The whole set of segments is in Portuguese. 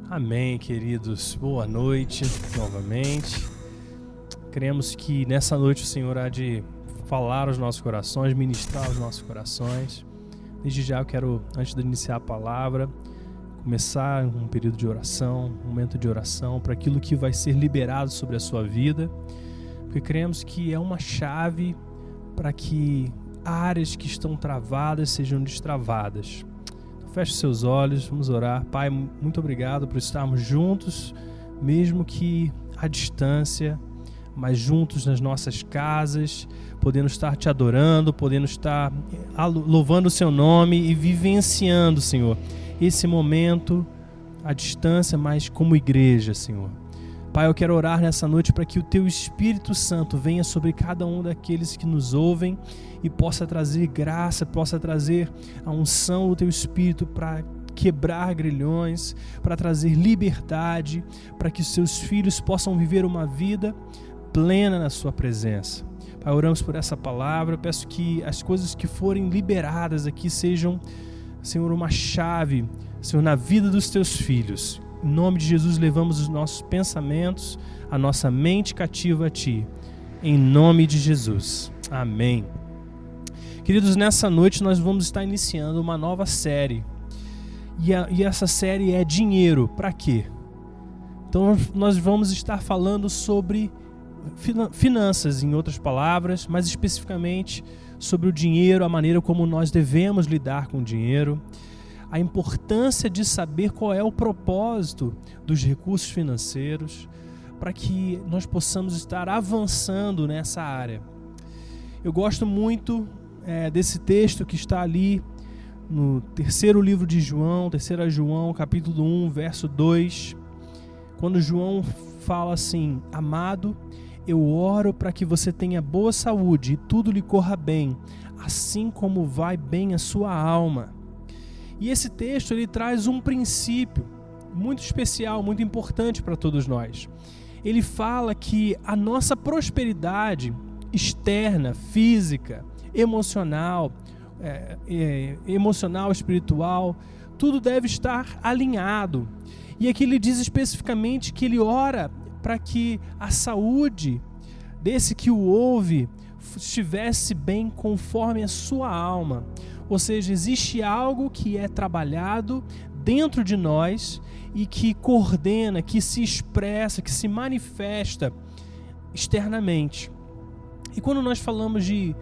Amém, queridos. Boa noite novamente. Cremos que nessa noite o Senhor há de falar aos nossos corações, ministrar aos nossos corações. Desde já eu quero, antes de iniciar a palavra, começar um período de oração, um momento de oração para aquilo que vai ser liberado sobre a sua vida, porque cremos que é uma chave para que áreas que estão travadas sejam destravadas. Feche seus olhos, vamos orar. Pai, muito obrigado por estarmos juntos, mesmo que à distância, mas juntos nas nossas casas, podendo estar te adorando, podendo estar louvando o seu nome e vivenciando, Senhor, esse momento à distância, mas como igreja, Senhor. Pai, eu quero orar nessa noite para que o Teu Espírito Santo venha sobre cada um daqueles que nos ouvem e possa trazer graça, possa trazer a unção do Teu Espírito para quebrar grilhões, para trazer liberdade, para que os Seus filhos possam viver uma vida plena na Sua presença. Pai, oramos por essa palavra, peço que as coisas que forem liberadas aqui sejam, Senhor, uma chave, Senhor, na vida dos Teus filhos. Em nome de Jesus, levamos os nossos pensamentos, a nossa mente cativa a Ti. Em nome de Jesus. Amém. Queridos, nessa noite nós vamos estar iniciando uma nova série. E essa série é dinheiro. Para quê? Então nós vamos estar falando sobre finanças, em outras palavras, mais especificamente sobre o dinheiro, a maneira como nós devemos lidar com o dinheiro, a importância de saber qual é o propósito dos recursos financeiros para que nós possamos estar avançando nessa área. Eu gosto muito desse texto que está ali no terceiro livro de João, 3 João, capítulo 1, verso 2, quando João fala assim: amado, eu oro para que você tenha boa saúde e tudo lhe corra bem, assim como vai bem a sua alma. E esse texto ele traz um princípio muito especial, muito importante para todos nós. Ele fala que a nossa prosperidade externa, física, emocional, espiritual, tudo deve estar alinhado. E aqui ele diz especificamente que ele ora para que a saúde desse que o ouve estivesse bem conforme a sua alma. Ou seja, existe algo que é trabalhado dentro de nós e que coordena, que se expressa, que se manifesta externamente. E quando nós falamos de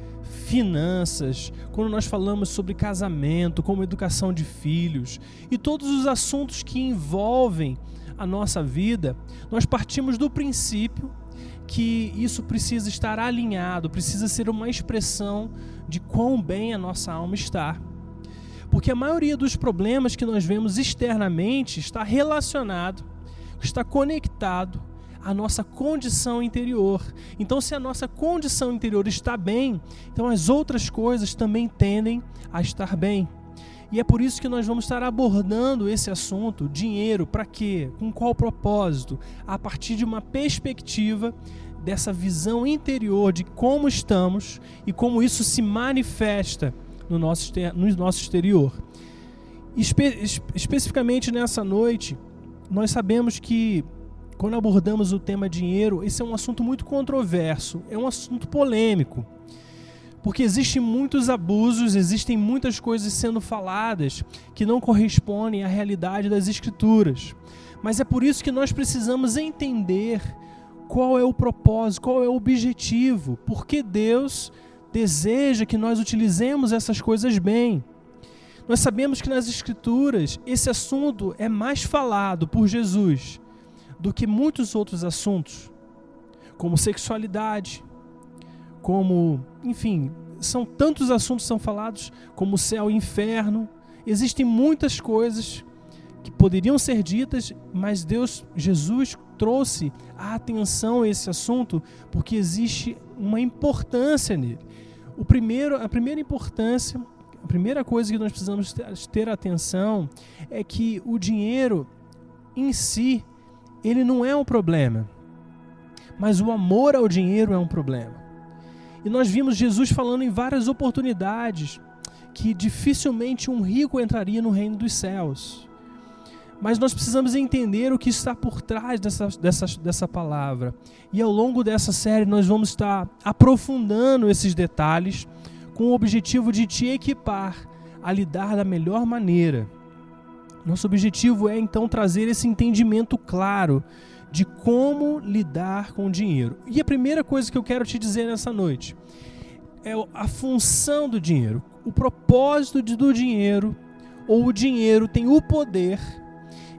finanças, quando nós falamos sobre casamento, como educação de filhos e todos os assuntos que envolvem a nossa vida, nós partimos do princípio que isso precisa estar alinhado, precisa ser uma expressão de quão bem a nossa alma está. Porque a maioria dos problemas que nós vemos externamente está relacionado, está conectado à nossa condição interior. Então, se a nossa condição interior está bem, então as outras coisas também tendem a estar bem. E é por isso que nós vamos estar abordando esse assunto, dinheiro, para quê? Com qual propósito? A partir de uma perspectiva dessa visão interior de como estamos e como isso se manifesta no nosso exterior. Especificamente nessa noite, nós sabemos que quando abordamos o tema dinheiro, esse é um assunto muito controverso, é um assunto polêmico. Porque existem muitos abusos, existem muitas coisas sendo faladas que não correspondem à realidade das Escrituras. Mas é por isso que nós precisamos entender qual é o propósito, qual é o objetivo, porque Deus deseja que nós utilizemos essas coisas bem. Nós sabemos que nas Escrituras esse assunto é mais falado por Jesus do que muitos outros assuntos, como sexualidade, como, enfim, são tantos assuntos que são falados, como o céu e o inferno. Existem muitas coisas que poderiam ser ditas, mas Jesus trouxe a atenção a esse assunto porque existe uma importância nele. A primeira importância, a primeira coisa que nós precisamos ter atenção é que o dinheiro em si, ele não é um problema, mas o amor ao dinheiro é um problema. E nós vimos Jesus falando em várias oportunidades que dificilmente um rico entraria no reino dos céus. Mas nós precisamos entender o que está por trás dessa palavra. E ao longo dessa série nós vamos estar aprofundando esses detalhes com o objetivo de te equipar a lidar da melhor maneira. Nosso objetivo é então trazer esse entendimento claro de como lidar com o dinheiro. E a primeira coisa que eu quero te dizer nessa noite é a função do dinheiro. O propósito do dinheiro, ou o dinheiro tem o poder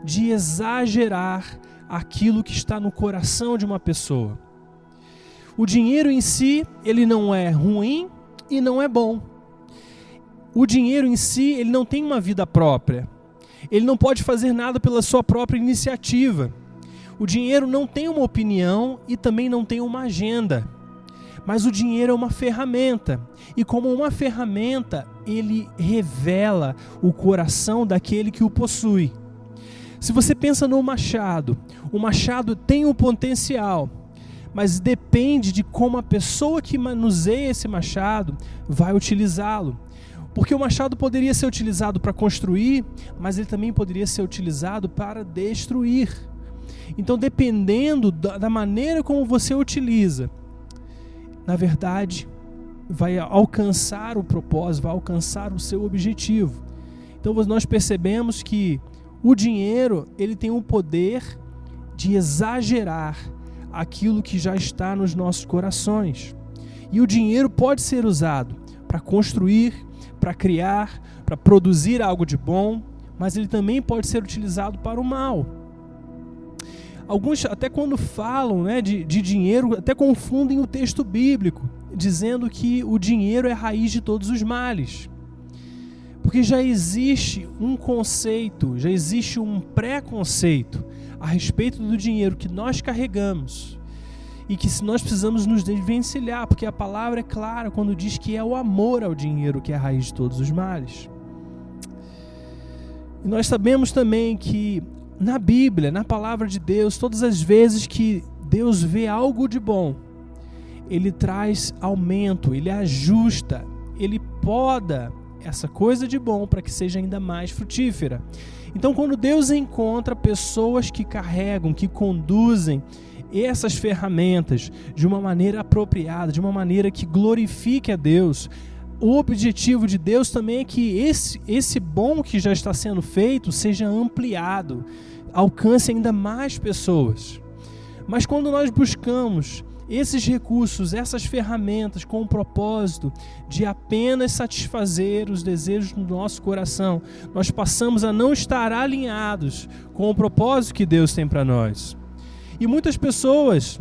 de exagerar aquilo que está no coração de uma pessoa. O dinheiro em si, ele não é ruim e não é bom. O dinheiro em si, ele não tem uma vida própria. Ele não pode fazer nada pela sua própria iniciativa. O dinheiro não tem uma opinião e também não tem uma agenda. Mas o dinheiro é uma ferramenta. E como uma ferramenta, ele revela o coração daquele que o possui. Se você pensa no machado, o machado tem um potencial, mas depende de como a pessoa que manuseia esse machado vai utilizá-lo. Porque o machado poderia ser utilizado para construir, mas ele também poderia ser utilizado para destruir. Então, dependendo da maneira como você utiliza, na verdade, vai alcançar o propósito, vai alcançar o seu objetivo. Então, nós percebemos que o dinheiro, ele tem o poder de exagerar aquilo que já está nos nossos corações. E o dinheiro pode ser usado para construir, para criar, para produzir algo de bom, mas ele também pode ser utilizado para o mal. Alguns, até quando falam, de dinheiro, até confundem o texto bíblico, dizendo que o dinheiro é a raiz de todos os males. Porque já existe um conceito, já existe um preconceito a respeito do dinheiro que nós carregamos e que nós precisamos nos desvencilhar, porque a palavra é clara quando diz que é o amor ao dinheiro que é a raiz de todos os males. E nós sabemos também que na Bíblia, na palavra de Deus, todas as vezes que Deus vê algo de bom, Ele traz aumento, Ele ajusta, Ele poda essa coisa de bom para que seja ainda mais frutífera. Então, quando Deus encontra pessoas que carregam, que conduzem essas ferramentas de uma maneira apropriada, de uma maneira que glorifique a Deus, o objetivo de Deus também é que esse bom que já está sendo feito seja ampliado, alcance ainda mais pessoas. Mas quando nós buscamos esses recursos, essas ferramentas com o propósito de apenas satisfazer os desejos do nosso coração, nós passamos a não estar alinhados com o propósito que Deus tem para nós. E muitas pessoas,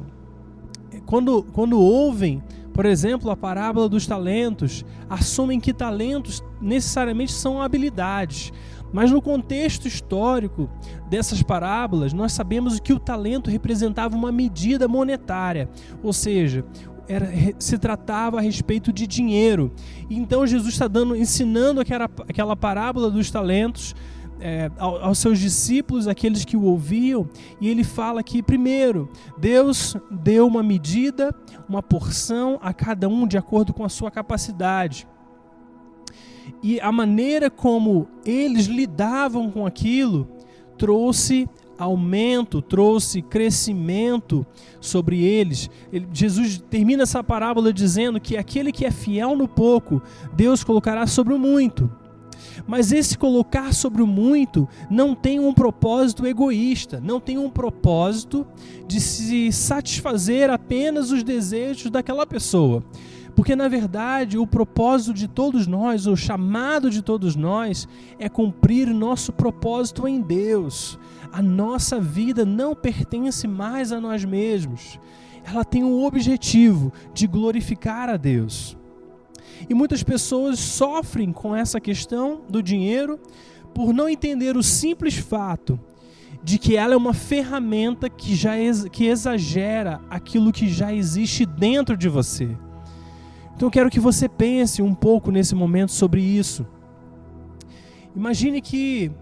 quando ouvem, por exemplo, a parábola dos talentos, assumem que talentos necessariamente são habilidades. Mas no contexto histórico dessas parábolas, nós sabemos que o talento representava uma medida monetária, ou seja, se tratava a respeito de dinheiro. Então Jesus está ensinando aquela parábola dos talentos aos seus discípulos, aqueles que o ouviam, e ele fala que, primeiro, Deus deu uma medida, uma porção a cada um de acordo com a sua capacidade. E a maneira como eles lidavam com aquilo trouxe aumento, trouxe crescimento sobre eles. Jesus termina essa parábola dizendo que aquele que é fiel no pouco, Deus colocará sobre o muito. Mas esse colocar sobre o muito não tem um propósito egoísta, não tem um propósito de se satisfazer apenas os desejos daquela pessoa. Porque, na verdade, o propósito de todos nós, o chamado de todos nós, é cumprir o nosso propósito em Deus. A nossa vida não pertence mais a nós mesmos. Ela tem o objetivo de glorificar a Deus. E muitas pessoas sofrem com essa questão do dinheiro por não entender o simples fato de que ela é uma ferramenta que exagera aquilo que já existe dentro de você. Então eu quero que você pense um pouco nesse momento sobre isso. Imagine que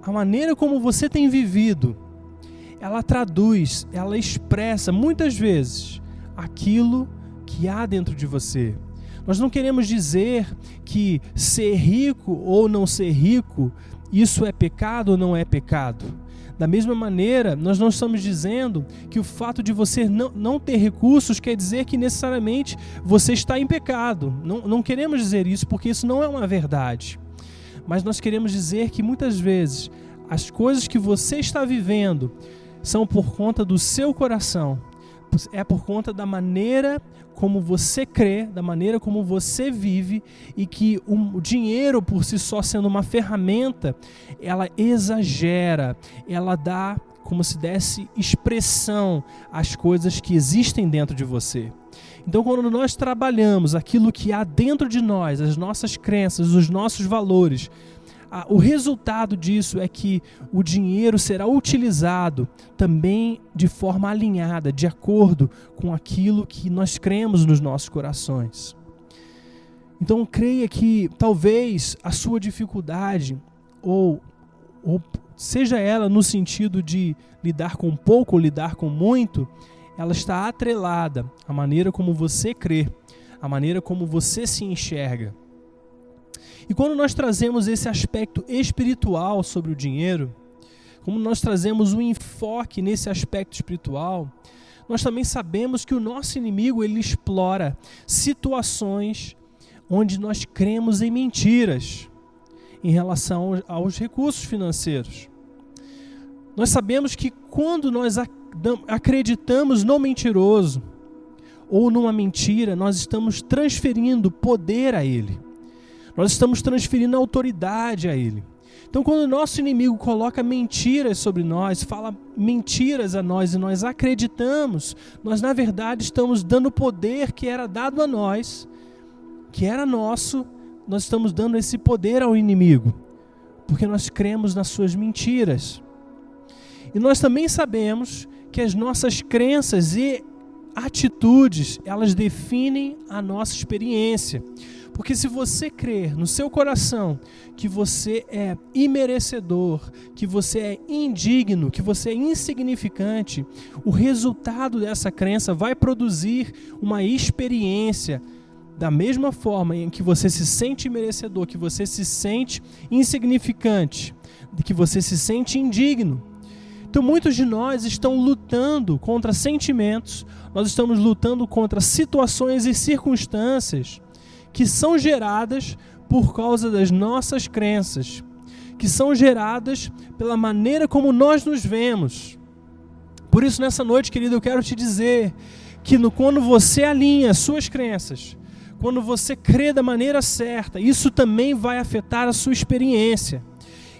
a maneira como você tem vivido, ela traduz, ela expressa muitas vezes aquilo que há dentro de você. Nós não queremos dizer que ser rico ou não ser rico, isso é pecado ou não é pecado. Da mesma maneira, nós não estamos dizendo que o fato de você não ter recursos quer dizer que necessariamente você está em pecado. Não queremos dizer isso, porque isso não é uma verdade. Mas nós queremos dizer que muitas vezes as coisas que você está vivendo são por conta do seu coração. É por conta da maneira como você crê, da maneira como você vive, e que o dinheiro por si só sendo uma ferramenta, ela exagera, ela dá como se desse expressão às coisas que existem dentro de você. Então, quando nós trabalhamos aquilo que há dentro de nós, as nossas crenças, os nossos valores, o resultado disso é que o dinheiro será utilizado também de forma alinhada, de acordo com aquilo que nós cremos nos nossos corações. Então, creia que talvez a sua dificuldade, ou seja ela no sentido de lidar com pouco ou lidar com muito, ela está atrelada à maneira como você crê, à maneira como você se enxerga. E quando nós trazemos esse aspecto espiritual sobre o dinheiro, como nós trazemos um enfoque nesse aspecto espiritual, nós também sabemos que o nosso inimigo, ele explora situações onde nós cremos em mentiras em relação aos recursos financeiros. Nós sabemos que quando nós acreditamos no mentiroso ou numa mentira, nós estamos transferindo poder a ele. Nós estamos transferindo autoridade a ele. Então, quando o nosso inimigo coloca mentiras sobre nós, fala mentiras a nós e nós acreditamos, nós na verdade estamos dando poder que era dado a nós, que era nosso, nós estamos dando esse poder ao inimigo, porque nós cremos nas suas mentiras. E nós também sabemos que as nossas crenças e atitudes, elas definem a nossa experiência. Porque se você crer no seu coração que você é imerecedor, que você é indigno, que você é insignificante, o resultado dessa crença vai produzir uma experiência da mesma forma em que você se sente merecedor, que você se sente insignificante, que você se sente indigno. Então muitos de nós estão lutando contra sentimentos, nós estamos lutando contra situações e circunstâncias que são geradas por causa das nossas crenças, que são geradas pela maneira como nós nos vemos. Por isso, nessa noite, querido, eu quero te dizer que quando você alinha as suas crenças, quando você crê da maneira certa, isso também vai afetar a sua experiência.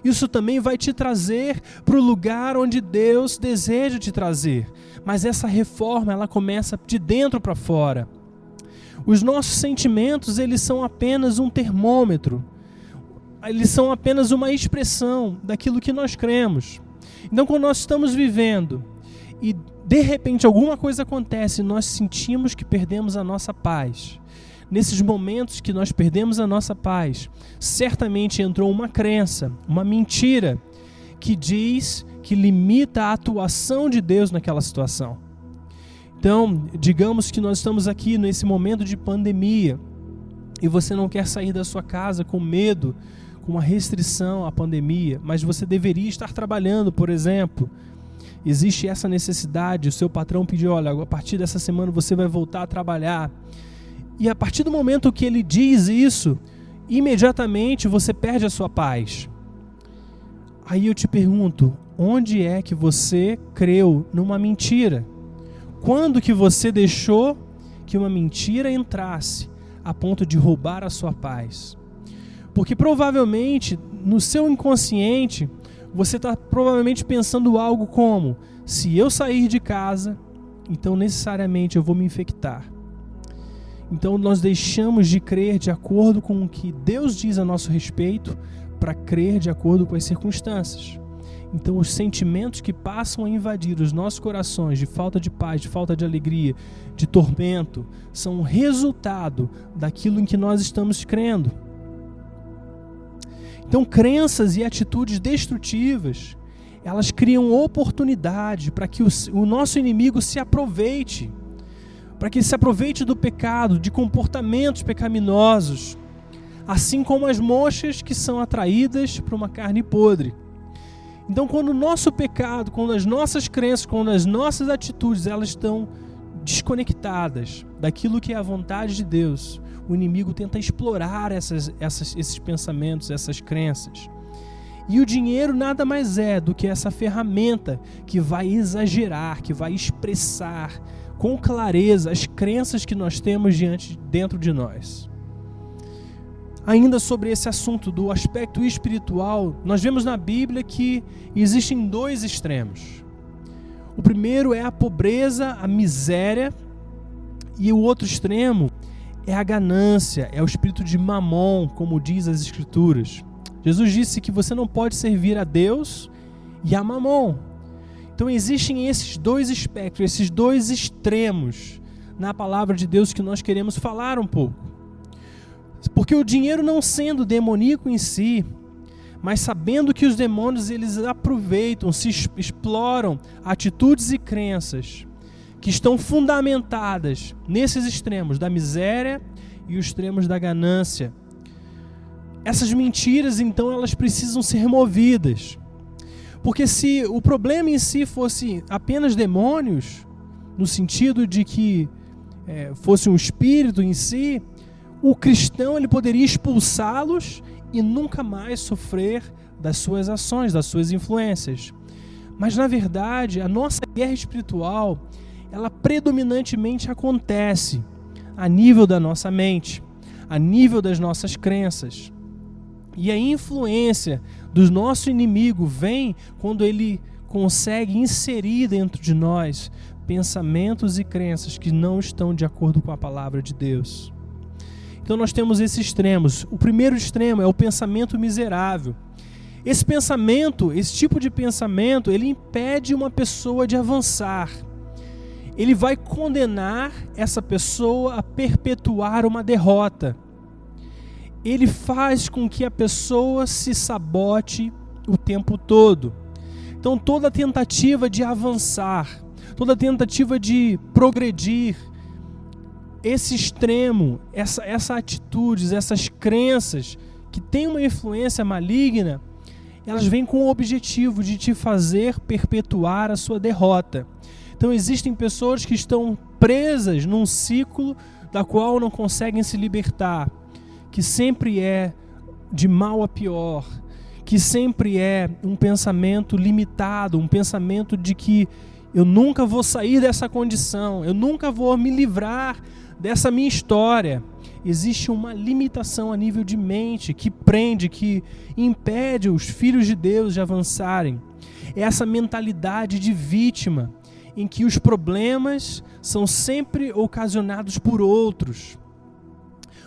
Isso também vai te trazer para o lugar onde Deus deseja te trazer. Mas essa reforma, ela começa de dentro para fora. Os nossos sentimentos, eles são apenas um termômetro. Eles são apenas uma expressão daquilo que nós cremos. Então, quando nós estamos vivendo e de repente alguma coisa acontece e nós sentimos que perdemos a nossa paz, nesses momentos que nós perdemos a nossa paz, certamente entrou uma crença, uma mentira que diz, que limita a atuação de Deus naquela situação. Então, digamos que nós estamos aqui nesse momento de pandemia e você não quer sair da sua casa com medo, com uma restrição à pandemia, mas você deveria estar trabalhando, por exemplo. Existe essa necessidade, o seu patrão pediu, olha, a partir dessa semana você vai voltar a trabalhar. E a partir do momento que ele diz isso, imediatamente você perde a sua paz. Aí eu te pergunto, onde é que você creu numa mentira? Quando que você deixou que uma mentira entrasse a ponto de roubar a sua paz? Porque provavelmente no seu inconsciente você está provavelmente pensando algo como: se eu sair de casa, então necessariamente eu vou me infectar. Então nós deixamos de crer de acordo com o que Deus diz a nosso respeito para crer de acordo com as circunstâncias. Então os sentimentos que passam a invadir os nossos corações de falta de paz, de falta de alegria, de tormento, são o resultado daquilo em que nós estamos crendo. Então crenças e atitudes destrutivas, elas criam oportunidade para que o nosso inimigo se aproveite, para que ele se aproveite do pecado, de comportamentos pecaminosos, assim como as moscas que são atraídas para uma carne podre. Então, quando o nosso pecado, quando as nossas crenças, quando as nossas atitudes, elas estão desconectadas daquilo que é a vontade de Deus, o inimigo tenta explorar esses pensamentos, essas crenças. E o dinheiro nada mais é do que essa ferramenta que vai exagerar, que vai expressar com clareza as crenças que nós temos dentro de nós. Ainda sobre esse assunto do aspecto espiritual, nós vemos na Bíblia que existem dois extremos. O primeiro é a pobreza, a miséria, e o outro extremo é a ganância, é o espírito de Mamon, como diz as Escrituras. Jesus disse que você não pode servir a Deus e a Mamon. Então existem esses dois espectros, esses dois extremos na palavra de Deus que nós queremos falar um pouco. Porque o dinheiro não sendo demoníaco em si, mas sabendo que os demônios eles aproveitam, se exploram atitudes e crenças que estão fundamentadas nesses extremos da miséria e os extremos da ganância. Essas mentiras, então, elas precisam ser removidas. Porque se o problema em si fosse apenas demônios, no sentido de que fosse um espírito em si, o cristão ele poderia expulsá-los e nunca mais sofrer das suas ações, das suas influências. Mas, na verdade, a nossa guerra espiritual, ela predominantemente acontece a nível da nossa mente, a nível das nossas crenças. E a influência do nosso inimigo vem quando ele consegue inserir dentro de nós pensamentos e crenças que não estão de acordo com a palavra de Deus. Então nós temos esses extremos. O primeiro extremo é o pensamento miserável. Esse pensamento, esse tipo de pensamento, ele impede uma pessoa de avançar. Ele vai condenar essa pessoa a perpetuar uma derrota. Ele faz com que a pessoa se sabote o tempo todo. Então toda tentativa de avançar, toda tentativa de progredir, esse extremo, essas atitudes, essas crenças que têm uma influência maligna, elas vêm com o objetivo de te fazer perpetuar a sua derrota. Então existem pessoas que estão presas num ciclo da qual não conseguem se libertar, que sempre é de mal a pior, que sempre é um pensamento limitado, um pensamento de que eu nunca vou sair dessa condição, eu nunca vou me livrar dessa minha história. Existe uma limitação a nível de mente que prende, que impede os filhos de Deus de avançarem. É essa mentalidade de vítima, em que os problemas são sempre ocasionados por outros,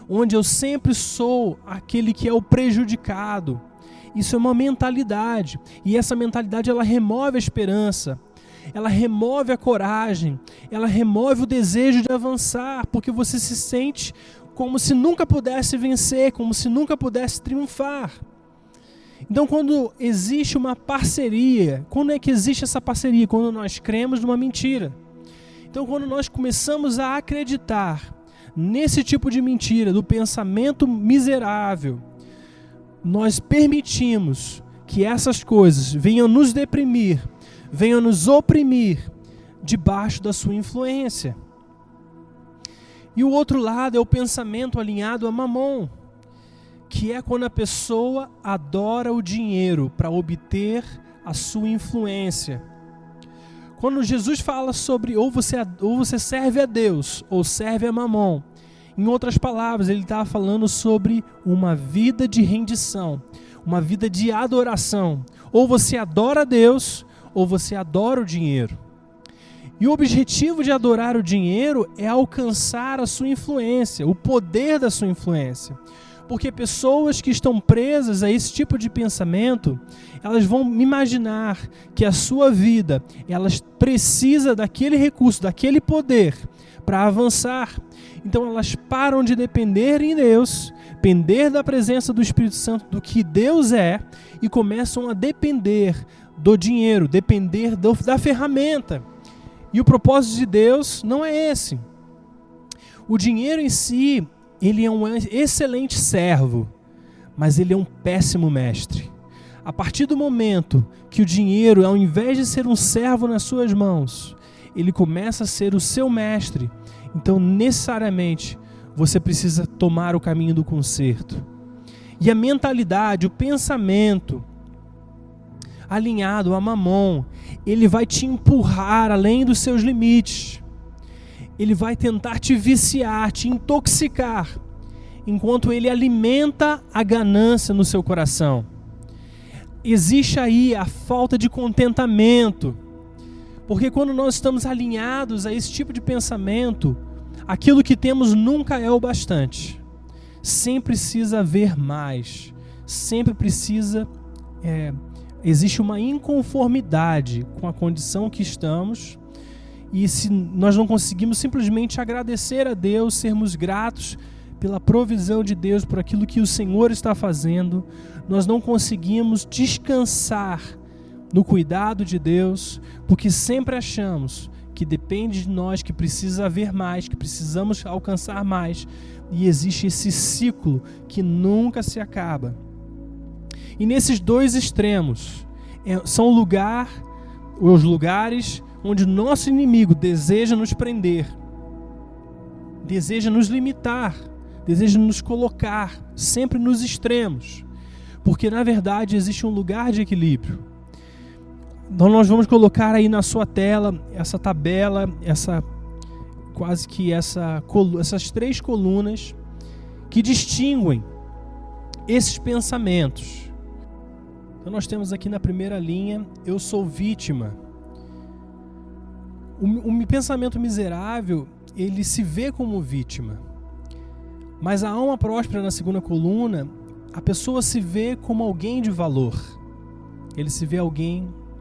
onde eu sempre sou aquele que é o prejudicado. Isso é uma mentalidade, e essa mentalidade ela remove a esperança, ela remove a coragem, ela remove o desejo de avançar, porque você se sente como se nunca pudesse vencer, como se nunca pudesse triunfar. Então, quando existe uma parceria, quando é que existe essa parceria? Quando nós cremos numa mentira. Então, quando nós começamos a acreditar nesse tipo de mentira, do pensamento miserável, nós permitimos que essas coisas venham nos deprimir, venham nos oprimir debaixo da sua influência. E o outro lado é o pensamento alinhado a Mamon, que é quando a pessoa adora o dinheiro para obter a sua influência. Quando Jesus fala sobre ou você serve a Deus ou serve a Mamon, em outras palavras, ele está falando sobre uma vida de rendição, uma vida de adoração. Ou você adora a Deus ou você adora o dinheiro. E o objetivo de adorar o dinheiro é alcançar a sua influência, o poder da sua influência. Porque pessoas que estão presas a esse tipo de pensamento, elas vão imaginar que a sua vida, elas precisa daquele recurso, daquele poder para avançar. Então elas param de depender em Deus, depender da presença do Espírito Santo, do que Deus é, e começam a depender do dinheiro, depender da ferramenta. E o propósito de Deus não é esse. O dinheiro em si, ele é um excelente servo, mas ele é um péssimo mestre. A partir do momento que o dinheiro, ao invés de ser um servo nas suas mãos, ele começa a ser o seu mestre, então necessariamente você precisa tomar o caminho do conserto. E a mentalidade, o pensamento alinhado a Mamon, ele vai te empurrar além dos seus limites. Ele vai tentar te viciar, te intoxicar, enquanto ele alimenta a ganância no seu coração. Existe aí a falta de contentamento, porque quando nós estamos alinhados a esse tipo de pensamento, aquilo que temos nunca é o bastante. Sempre precisa haver mais, sempre precisa... existe uma inconformidade com a condição que estamos, e se nós não conseguimos simplesmente agradecer a Deus, sermos gratos pela provisão de Deus, por aquilo que o Senhor está fazendo, nós não conseguimos descansar no cuidado de Deus, porque sempre achamos que depende de nós, que precisa haver mais, que precisamos alcançar mais, e existe esse ciclo que nunca se acaba. E nesses dois extremos são os lugares onde o nosso inimigo deseja nos prender, deseja nos limitar, deseja nos colocar sempre nos extremos, porque na verdade existe um lugar de equilíbrio. Então nós vamos colocar aí na sua tela essa tabela, essas três colunas que distinguem esses pensamentos. Então nós temos aqui na primeira linha, eu sou vítima. O pensamento miserável, ele se vê como vítima. Mas a alma próspera, na segunda coluna, a pessoa se vê como alguém de valor. Ele se vê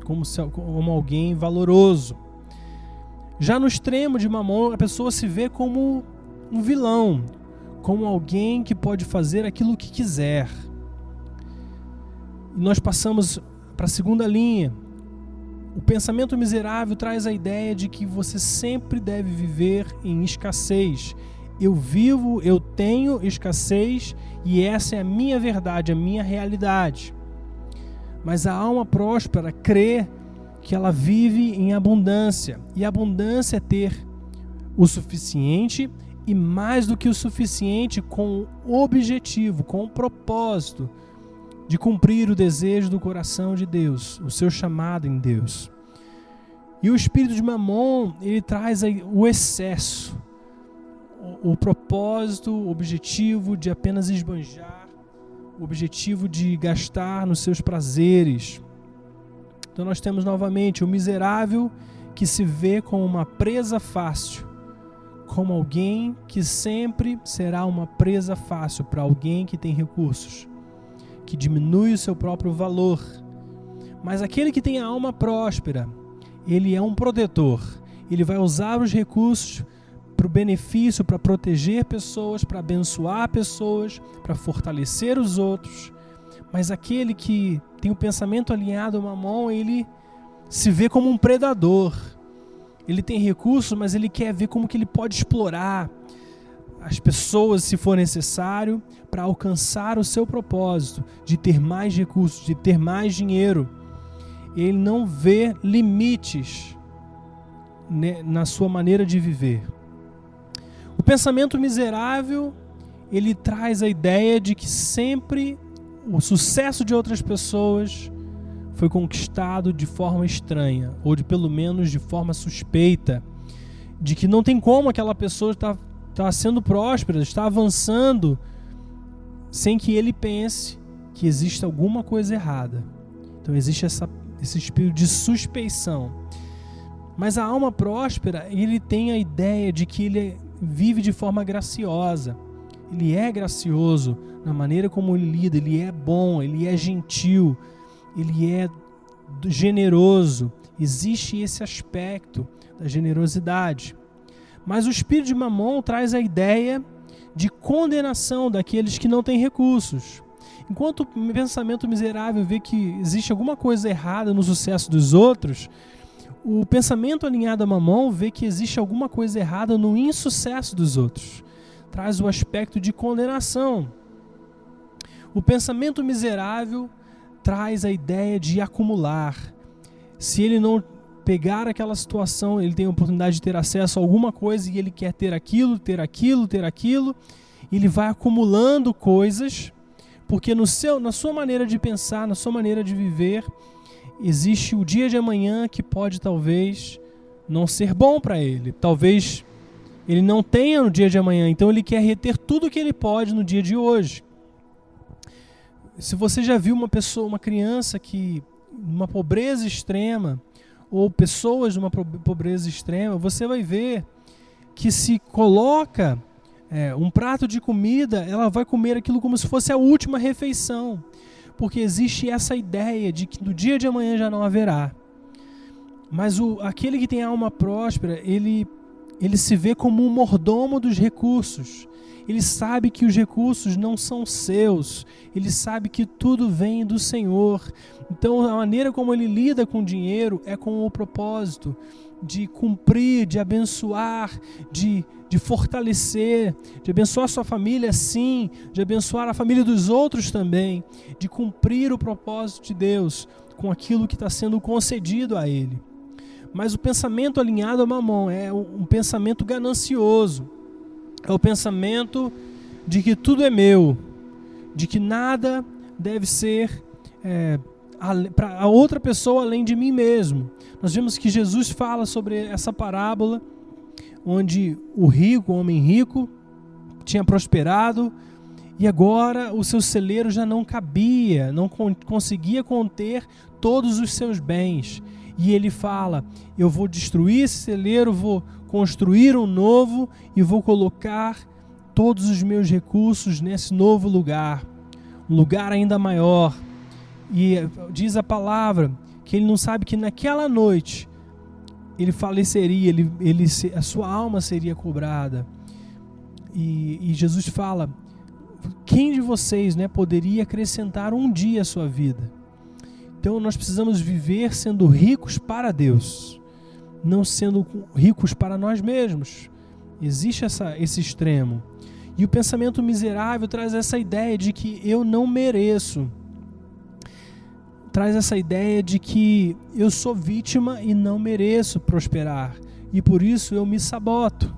como alguém valoroso. Já no extremo de Mamon, a pessoa se vê como um vilão, como alguém que pode fazer aquilo que quiser. E nós passamos para a segunda linha. O pensamento miserável traz a ideia de que você sempre deve viver em escassez. Eu tenho escassez e essa é a minha verdade, a minha realidade. Mas a alma próspera crê que ela vive em abundância. E abundância é ter o suficiente e mais do que o suficiente, com o objetivo, com o propósito de cumprir o desejo do coração de Deus, o seu chamado em Deus. E o espírito de Mamon, ele traz o excesso, o propósito, o objetivo de apenas esbanjar, o objetivo de gastar nos seus prazeres. Então nós temos novamente o miserável que se vê como uma presa fácil, como alguém que sempre será uma presa fácil para alguém que tem recursos, que diminui o seu próprio valor. Mas aquele que tem a alma próspera, ele é um protetor, ele vai usar os recursos para o benefício, para proteger pessoas, para abençoar pessoas, para fortalecer os outros. Mas aquele que tem o pensamento alinhado a Mamon, ele se vê como um predador. Ele tem recursos, mas ele quer ver como que ele pode explorar as pessoas, se for necessário, para alcançar o seu propósito de ter mais recursos, de ter mais dinheiro. Ele não vê limites, né, na sua maneira de viver. O pensamento miserável, ele traz a ideia de que sempre o sucesso de outras pessoas foi conquistado de forma estranha, ou pelo menos de forma suspeita, de que não tem como aquela pessoa está sendo próspera, está avançando, sem que ele pense que existe alguma coisa errada. Então existe esse espírito de suspeição. Mas a alma próspera, ele tem a ideia de que ele vive de forma graciosa. Ele é gracioso na maneira como ele lida, ele é bom, ele é gentil, ele é generoso. Existe esse aspecto da generosidade. Mas o espírito de Mamon traz a ideia de condenação daqueles que não têm recursos. Enquanto o pensamento miserável vê que existe alguma coisa errada no sucesso dos outros, o pensamento alinhado a Mamon vê que existe alguma coisa errada no insucesso dos outros. Traz o aspecto de condenação. O pensamento miserável traz a ideia de acumular. Se ele não pegar aquela situação, ele tem a oportunidade de ter acesso a alguma coisa e ele quer ter aquilo, ele vai acumulando coisas, porque na sua maneira de pensar, na sua maneira de viver, existe o dia de amanhã que pode talvez não ser bom para ele. Talvez ele não tenha no dia de amanhã, então ele quer reter tudo que ele pode no dia de hoje. Se você já viu uma criança que numa pobreza extrema, ou pessoas numa pobreza extrema, você vai ver que se coloca um prato de comida, ela vai comer aquilo como se fosse a última refeição, porque existe essa ideia de que no dia de amanhã já não haverá. Mas aquele que tem a alma próspera, ele se vê como um mordomo dos recursos. Ele sabe que os recursos não são seus. Ele sabe que tudo vem do Senhor. Então, a maneira como ele lida com o dinheiro é com o propósito de cumprir, de abençoar, de fortalecer, de abençoar a sua família, sim, de abençoar a família dos outros também, de cumprir o propósito de Deus com aquilo que está sendo concedido a ele. Mas o pensamento alinhado a Mamon é um pensamento ganancioso. É o pensamento de que tudo é meu, de que nada deve ser para a outra pessoa além de mim mesmo. Nós vemos que Jesus fala sobre essa parábola, onde o homem rico, tinha prosperado e agora o seu celeiro já não cabia, não conseguia conter todos os seus bens. E ele fala: eu vou destruir esse celeiro, vou construir um novo e vou colocar todos os meus recursos nesse novo lugar, um lugar ainda maior. E diz a palavra que ele não sabe que naquela noite ele faleceria, a sua alma seria cobrada. E Jesus fala: quem de vocês, poderia acrescentar um dia à sua vida? Então nós precisamos viver sendo ricos para Deus, não sendo ricos para nós mesmos. Existe esse extremo. E o pensamento miserável traz essa ideia de que eu não mereço. Traz essa ideia de que eu sou vítima e não mereço prosperar. E por isso eu me saboto.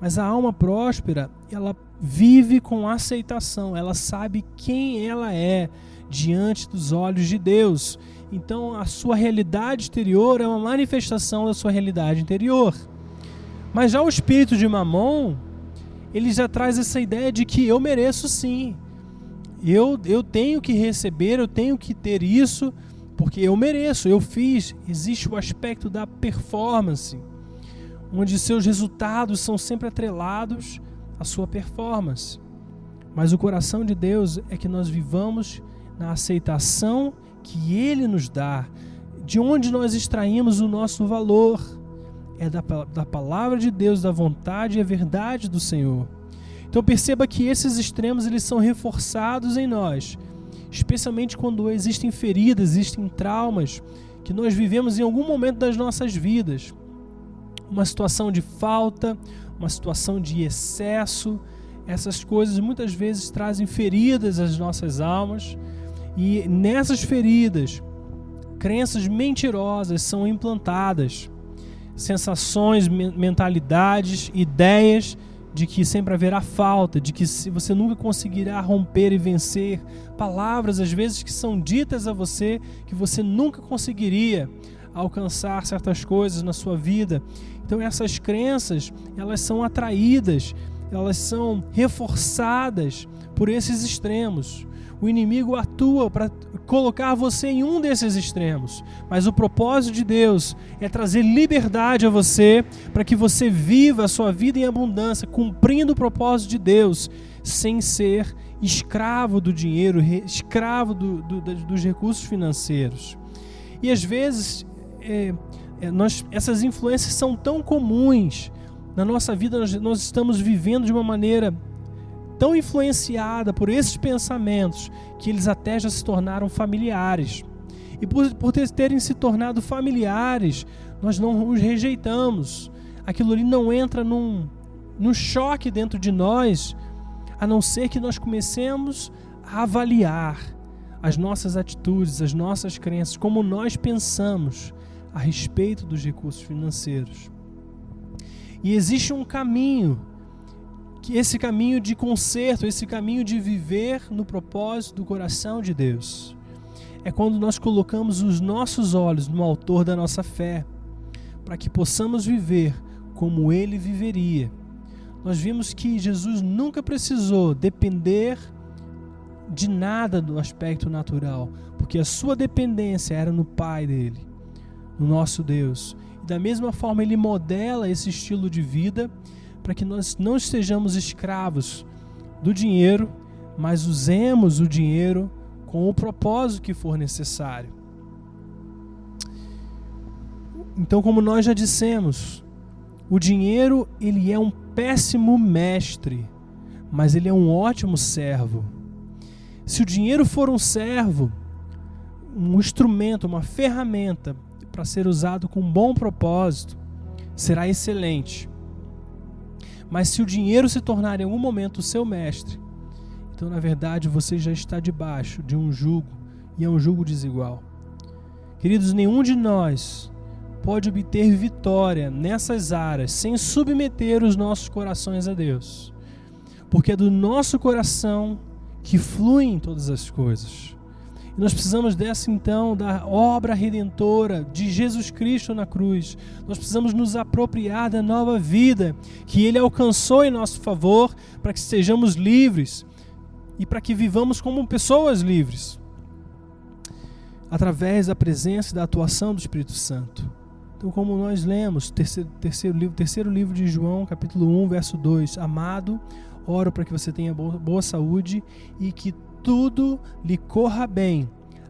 Mas a alma próspera, ela vive com aceitação. Ela sabe quem ela é diante dos olhos de Deus. Então a sua realidade exterior é uma manifestação da sua realidade interior. Mas já o espírito de Mamon, ele já traz essa ideia de que eu mereço sim. Eu tenho que receber, eu tenho que ter isso, porque eu mereço, eu fiz. Existe o aspecto da performance, onde seus resultados são sempre atrelados à sua performance. Mas o coração de Deus é que nós vivamos na aceitação que Ele nos dá, de onde nós extraímos o nosso valor. É da palavra de Deus, da vontade e a verdade do Senhor. Então perceba que esses extremos eles são reforçados em nós, especialmente quando existem feridas, existem traumas que nós vivemos em algum momento das nossas vidas. Uma situação de falta, uma situação de excesso, essas coisas muitas vezes trazem feridas às nossas almas, e nessas feridas, crenças mentirosas são implantadas, sensações, mentalidades, ideias de que sempre haverá falta, de que você nunca conseguirá romper e vencer, palavras às vezes que são ditas a você que você nunca conseguiria alcançar certas coisas na sua vida. Então essas crenças, elas são atraídas, elas são reforçadas por esses extremos. O inimigo atua para colocar você em um desses extremos, mas o propósito de Deus é trazer liberdade a você, para que você viva a sua vida em abundância, cumprindo o propósito de Deus, sem ser escravo do dinheiro, escravo dos recursos financeiros. E às vezes essas influências são tão comuns na nossa vida, nós estamos vivendo de uma maneira tão influenciada por esses pensamentos que eles até já se tornaram familiares. E por terem se tornado familiares, nós não os rejeitamos. Aquilo ali não entra num choque dentro de nós, a não ser que nós comecemos a avaliar as nossas atitudes, as nossas crenças, como nós pensamos a respeito dos recursos financeiros. E existe um caminho, que esse caminho de conserto, esse caminho de viver no propósito do coração de Deus. É quando nós colocamos os nossos olhos no autor da nossa fé, para que possamos viver como Ele viveria. Nós vimos que Jesus nunca precisou depender de nada do aspecto natural, porque a sua dependência era no Pai dele, no nosso Deus. E da mesma forma Ele modela esse estilo de vida para que nós não estejamos escravos do dinheiro, mas usemos o dinheiro com o propósito que for necessário. Então, como nós já dissemos, o dinheiro ele é um péssimo mestre, mas ele é um ótimo servo. Se o dinheiro for um servo, um instrumento, uma ferramenta para ser usado com bom propósito, será excelente. Mas se o dinheiro se tornar em algum momento o seu mestre, então na verdade você já está debaixo de um jugo, e é um jugo desigual. Queridos, nenhum de nós pode obter vitória nessas áreas sem submeter os nossos corações a Deus, porque é do nosso coração que fluem todas as coisas. E nós precisamos dessa então, da obra redentora de Jesus Cristo na cruz. Nós precisamos nos apropriar da nova vida que Ele alcançou em nosso favor, para que sejamos livres e para que vivamos como pessoas livres, através da presença e da atuação do Espírito Santo. Então, como nós lemos, terceiro livro de João, capítulo 1, verso 2, amado, oro para que você tenha boa saúde e que tudo lhe corra bem,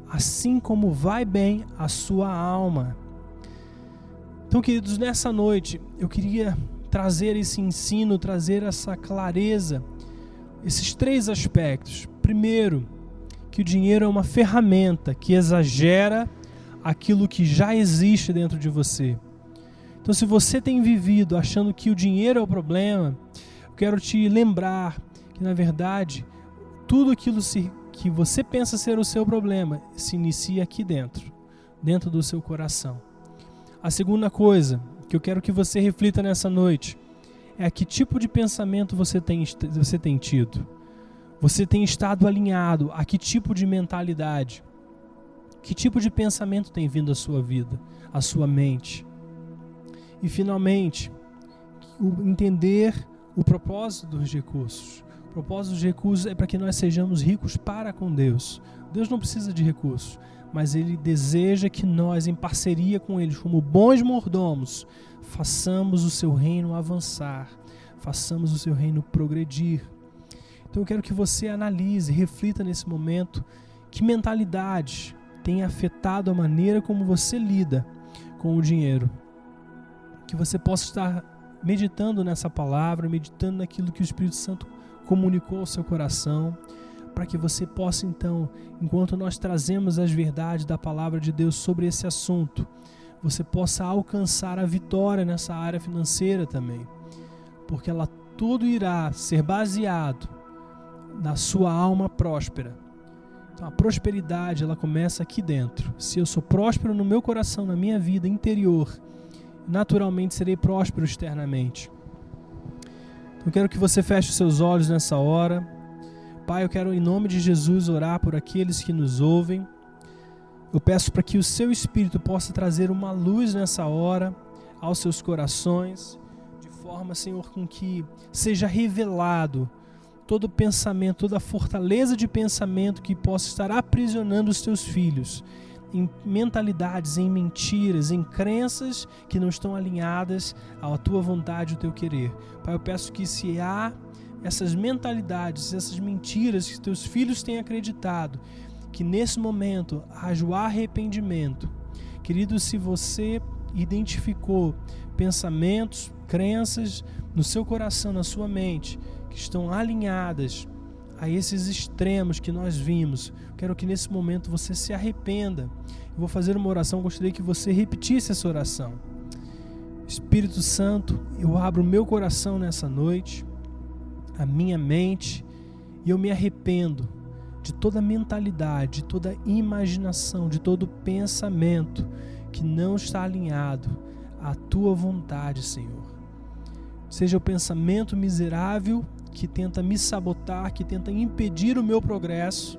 assim como vai bem a sua alma. Então, queridos, nessa noite eu queria trazer esse ensino, trazer essa clareza, esses 3 aspectos. Primeiro, que o dinheiro é uma ferramenta que exagera aquilo que já existe dentro de você. Então, se você tem vivido achando que o dinheiro é o problema, eu quero te lembrar que, na verdade, tudo aquilo que você pensa ser o seu problema se inicia aqui dentro do seu coração. A segunda coisa que eu quero que você reflita nessa noite é a que tipo de pensamento você tem tido. Você tem estado alinhado a que tipo de mentalidade? Que tipo de pensamento tem vindo à sua vida, à sua mente? E, finalmente, entender o propósito dos recursos. O propósito dos recursos é para que nós sejamos ricos para com Deus. Deus não precisa de recursos, mas Ele deseja que nós, em parceria com Ele, como bons mordomos, façamos o seu reino avançar, façamos o seu reino progredir. Então eu quero que você analise, reflita nesse momento que mentalidade tem afetado a maneira como você lida com o dinheiro. Que você possa estar meditando nessa palavra, meditando naquilo que o Espírito Santo comunicou ao seu coração, para que você possa então, enquanto nós trazemos as verdades da palavra de Deus sobre esse assunto, você possa alcançar a vitória nessa área financeira também, porque ela tudo irá ser baseado na sua alma próspera. Então a prosperidade ela começa aqui dentro. Se eu sou próspero no meu coração, na minha vida interior, naturalmente serei próspero externamente. Então eu quero que você feche os seus olhos nessa hora. Pai, eu quero em nome de Jesus orar por aqueles que nos ouvem. Eu peço para que o seu Espírito possa trazer uma luz nessa hora aos seus corações, de forma, Senhor, com que seja revelado todo pensamento, toda a fortaleza de pensamento que possa estar aprisionando os teus filhos em mentalidades, em mentiras, em crenças que não estão alinhadas à tua vontade e ao teu querer. Pai, eu peço que se há essas mentalidades, essas mentiras que teus filhos têm acreditado, que nesse momento haja o arrependimento. Querido, se você identificou pensamentos, crenças no seu coração, na sua mente, que estão alinhadas a esses extremos que nós vimos, quero que nesse momento você se arrependa. Eu vou fazer uma oração, gostaria que você repetisse essa oração. Espírito Santo, eu abro o meu coração nessa noite, a minha mente, e eu me arrependo de toda mentalidade, de toda imaginação, de todo pensamento que não está alinhado à tua vontade, Senhor. Seja o pensamento miserável que tenta me sabotar, que tenta impedir o meu progresso,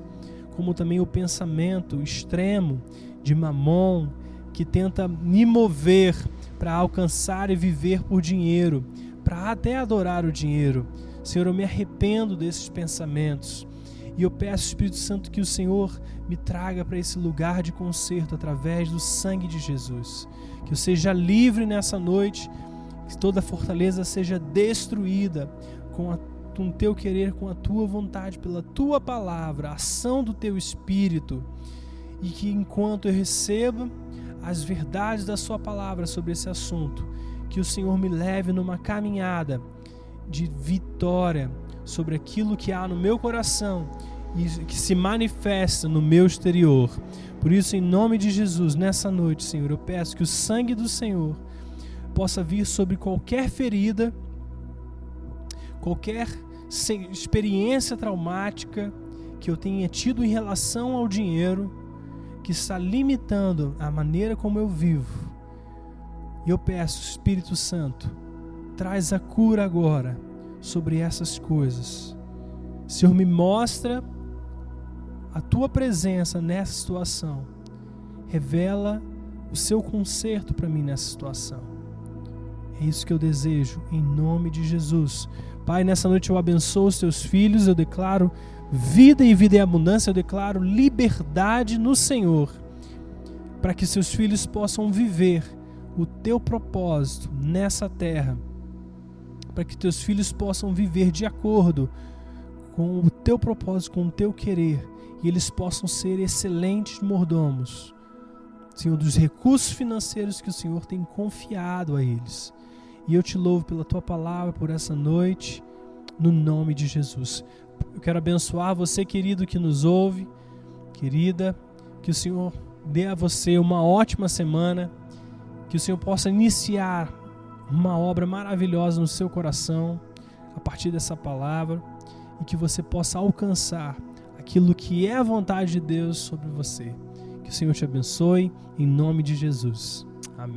como também o pensamento extremo de Mamon, que tenta me mover para alcançar e viver por dinheiro, para até adorar o dinheiro. Senhor, eu me arrependo desses pensamentos e eu peço, Espírito Santo, que o Senhor me traga para esse lugar de conserto através do sangue de Jesus. Que eu seja livre nessa noite, que toda fortaleza seja destruída com o teu querer, com a tua vontade, pela tua palavra, a ação do teu Espírito, e que enquanto eu receba as verdades da sua palavra sobre esse assunto, que o Senhor me leve numa caminhada de vitória sobre aquilo que há no meu coração e que se manifesta no meu exterior. Por isso, em nome de Jesus, nessa noite, Senhor, eu peço que o sangue do Senhor possa vir sobre qualquer ferida, qualquer experiência traumática que eu tenha tido em relação ao dinheiro, que está limitando a maneira como eu vivo. E eu peço, Espírito Santo, traz a cura agora sobre essas coisas. Senhor, me mostra a tua presença nessa situação. Revela o seu conserto para mim nessa situação. É isso que eu desejo, em nome de Jesus. Pai, nessa noite eu abençoo os teus filhos, eu declaro vida e vida em abundância, eu declaro liberdade no Senhor, para que seus filhos possam viver o teu propósito nessa terra, para que teus filhos possam viver de acordo com o teu propósito, com o teu querer, e eles possam ser excelentes mordomos, Senhor, dos recursos financeiros que o Senhor tem confiado a eles. E eu te louvo pela tua palavra, por essa noite, no nome de Jesus. Eu quero abençoar você, querido, que nos ouve, querida, que o Senhor dê a você uma ótima semana, que o Senhor possa iniciar uma obra maravilhosa no seu coração, a partir dessa palavra, e que você possa alcançar aquilo que é a vontade de Deus sobre você. Que o Senhor te abençoe, em nome de Jesus.